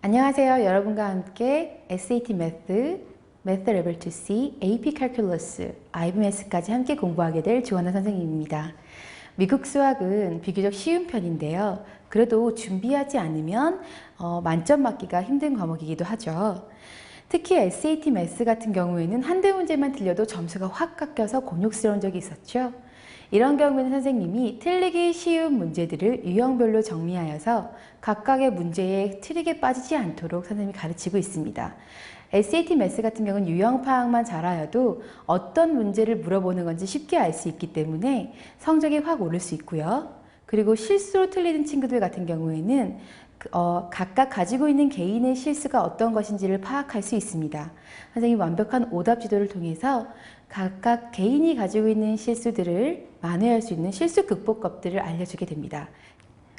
안녕하세요. 여러분과 함께 SAT 매스, 매스 레벨 2C, AP 칼큘러스, IBMS까지 함께 공부하게 될 조하나 선생님입니다. 미국 수학은 비교적 쉬운 편인데요. 그래도 준비하지 않으면 만점 맞기가 힘든 과목이기도 하죠. 특히 SAT 매스 같은 경우에는 한두 문제만 틀려도 점수가 확 깎여서 곤욕스러운 적이 있었죠. 이런 경우에는 선생님이 틀리기 쉬운 문제들을 유형별로 정리하여서 각각의 문제에 틀리게 빠지지 않도록 선생님이 가르치고 있습니다. SAT 매스 같은 경우는 유형 파악만 잘하여도 어떤 문제를 물어보는 건지 쉽게 알 수 있기 때문에 성적이 확 오를 수 있고요. 그리고 실수로 틀리는 친구들 같은 경우에는 각각 가지고 있는 개인의 실수가 어떤 것인지를 파악할 수 있습니다. 선생님이 완벽한 오답 지도를 통해서 각각 개인이 가지고 있는 실수들을 만회할 수 있는 실수 극복법들을 알려주게 됩니다.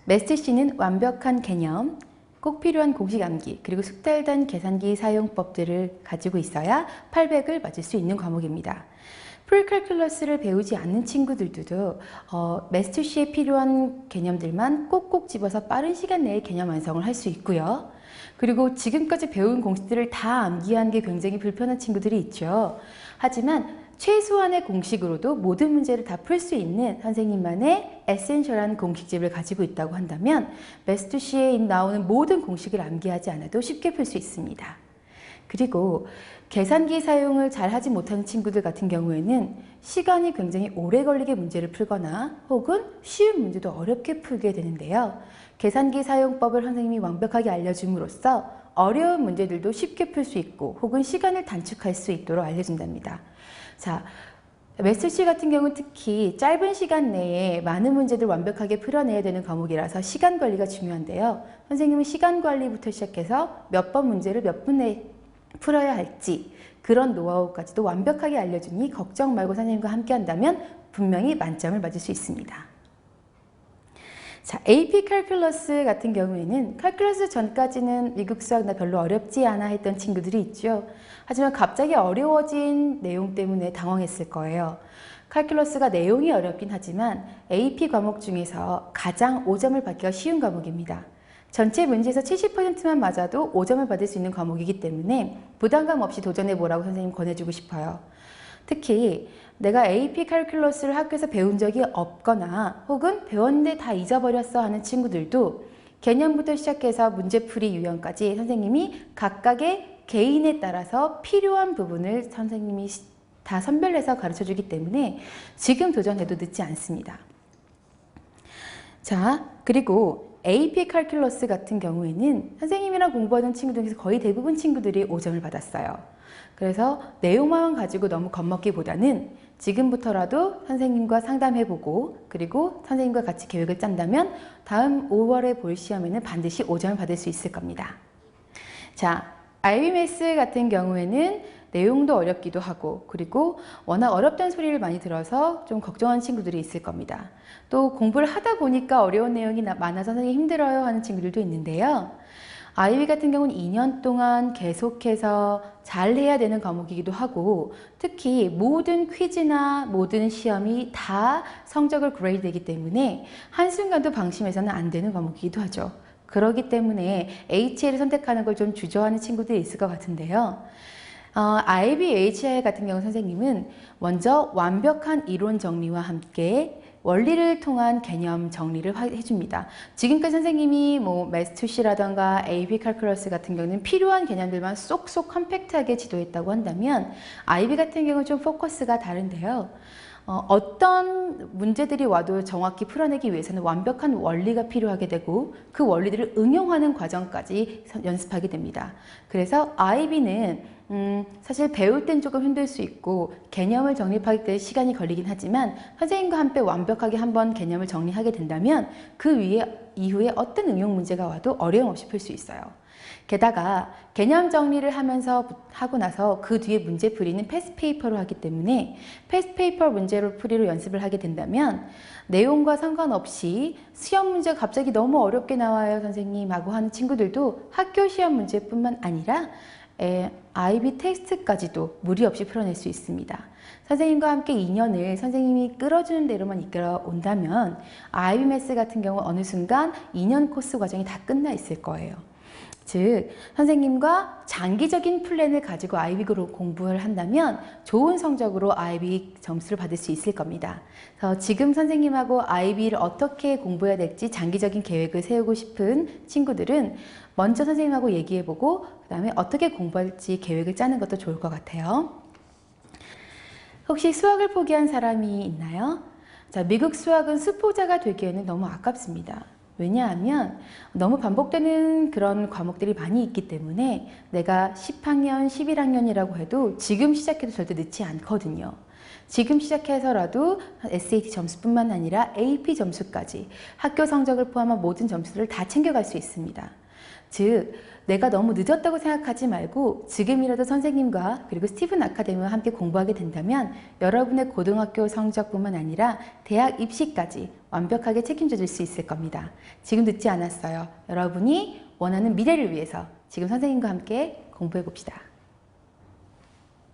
매스TC는 완벽한 개념, 꼭 필요한 공식 암기, 그리고 숙달된 계산기 사용법들을 가지고 있어야 800을 맞을 수 있는 과목입니다. 프리칼큘러스를 배우지 않는 친구들도 매스TC에 필요한 개념들만 꼭꼭 집어서 빠른 시간 내에 개념 완성을 할 수 있고요. 그리고 지금까지 배운 공식들을 다 암기하는 게 굉장히 불편한 친구들이 있죠. 하지만 최소한의 공식으로도 모든 문제를 다 풀 수 있는 선생님만의 에센셜한 공식집을 가지고 있다고 한다면 매스TC에 나오는 모든 공식을 암기하지 않아도 쉽게 풀 수 있습니다. 그리고 계산기 사용을 잘 하지 못하는 친구들 같은 경우에는 시간이 굉장히 오래 걸리게 문제를 풀거나 혹은 쉬운 문제도 어렵게 풀게 되는데요. 계산기 사용법을 선생님이 완벽하게 알려줌으로써 어려운 문제들도 쉽게 풀 수 있고 혹은 시간을 단축할 수 있도록 알려준답니다. 자, 매스TC 같은 경우는 특히 짧은 시간 내에 많은 문제들 완벽하게 풀어내야 되는 과목이라서 시간 관리가 중요한데요. 선생님은 시간 관리부터 시작해서 몇 번 문제를 몇 분 내에 풀어야 할지 그런 노하우까지도 완벽하게 알려주니 걱정 말고 선생님과 함께 한다면 분명히 만점을 맞을 수 있습니다. 자, AP 칼큘러스 같은 경우에는 칼큘러스 전까지는 미국 수학 나 별로 어렵지 않아 했던 친구들이 있죠. 하지만 갑자기 어려워진 내용 때문에 당황했을 거예요. 칼큘러스가 내용이 어렵긴 하지만 AP 과목 중에서 가장 5점을 받기가 쉬운 과목입니다. 전체 문제에서 70%만 맞아도 5점을 받을 수 있는 과목이기 때문에 부담감 없이 도전해보라고 선생님 권해주고 싶어요. 특히 내가 AP 칼큘러스를 학교에서 배운 적이 없거나 혹은 배웠는데 다 잊어버렸어 하는 친구들도 개념부터 시작해서 문제풀이 유형까지 선생님이 각각의 개인에 따라서 필요한 부분을 선생님이 다 선별해서 가르쳐주기 때문에 지금 도전해도 늦지 않습니다. 자, 그리고 AP 칼큘러스 같은 경우에는 선생님이랑 공부하는 친구들 중에서 거의 대부분 친구들이 5점을 받았어요. 그래서 내용만 가지고 너무 겁먹기보다는 지금부터라도 선생님과 상담해보고 그리고 선생님과 같이 계획을 짠다면 다음 5월에 볼 시험에는 반드시 5점을 받을 수 있을 겁니다. 자, IBMS 같은 경우에는 내용도 어렵기도 하고 그리고 워낙 어렵다는 소리를 많이 들어서 좀 걱정하는 친구들이 있을 겁니다. 또 공부를 하다 보니까 어려운 내용이 많아서 선생님이 힘들어요 하는 친구들도 있는데요. IB 같은 경우는 2년 동안 계속해서 잘 해야 되는 과목이기도 하고 특히 모든 퀴즈나 모든 시험이 다 성적을 그레이드 되기 때문에 한순간도 방심해서는 안 되는 과목이기도 하죠. 그렇기 때문에 HL을 선택하는 걸 좀 주저하는 친구들이 있을 것 같은데요. IB, HL 같은 경우 선생님은 먼저 완벽한 이론 정리와 함께 원리를 통한 개념 정리를 해줍니다. 지금까지 선생님이 매스TC라던가 AP 칼큘러스 같은 경우는 필요한 개념들만 쏙쏙 컴팩트하게 지도했다고 한다면 IB 같은 경우는 좀 포커스가 다른데요. 어떤 문제들이 와도 정확히 풀어내기 위해서는 완벽한 원리가 필요하게 되고 그 원리들을 응용하는 과정까지 연습하게 됩니다. 그래서 IB는 사실 배울 땐 조금 힘들 수 있고 개념을 정립하기 때문에 시간이 걸리긴 하지만 선생님과 함께 완벽하게 한번 개념을 정리하게 된다면 그 이후에 어떤 응용 문제가 와도 어려움 없이 풀 수 있어요. 게다가 개념 정리를 하고 나서 그 뒤에 문제풀이는 패스페이퍼로 하기 때문에 패스페이퍼 문제로 풀이로 연습을 하게 된다면 내용과 상관없이 시험 문제가 갑자기 너무 어렵게 나와요 선생님 하고 하는 친구들도 학교 시험 문제뿐만 아니라 IB 테스트까지도 무리 없이 풀어낼 수 있습니다. 선생님과 함께 2년을 선생님이 끌어주는 대로만 이끌어 온다면 IB 매스 같은 경우 어느 순간 2년 코스 과정이 다 끝나 있을 거예요. 즉, 선생님과 장기적인 플랜을 가지고 아이비로 공부를 한다면 좋은 성적으로 아이비 점수를 받을 수 있을 겁니다. 그래서 지금 선생님하고 아이비를 어떻게 공부해야 될지 장기적인 계획을 세우고 싶은 친구들은 먼저 선생님하고 얘기해보고 그 다음에 어떻게 공부할지 계획을 짜는 것도 좋을 것 같아요. 혹시 수학을 포기한 사람이 있나요? 자, 미국 수학은 수포자가 되기에는 너무 아깝습니다. 왜냐하면 너무 반복되는 그런 과목들이 많이 있기 때문에 내가 10학년, 11학년이라고 해도 지금 시작해도 절대 늦지 않거든요. 지금 시작해서라도 SAT 점수뿐만 아니라 AP 점수까지 학교 성적을 포함한 모든 점수를 다 챙겨갈 수 있습니다. 즉, 내가 너무 늦었다고 생각하지 말고 지금이라도 선생님과 그리고 스티븐 아카데미와 함께 공부하게 된다면 여러분의 고등학교 성적뿐만 아니라 대학 입시까지 완벽하게 책임져 줄 수 있을 겁니다. 지금 늦지 않았어요. 여러분이 원하는 미래를 위해서 지금 선생님과 함께 공부해 봅시다.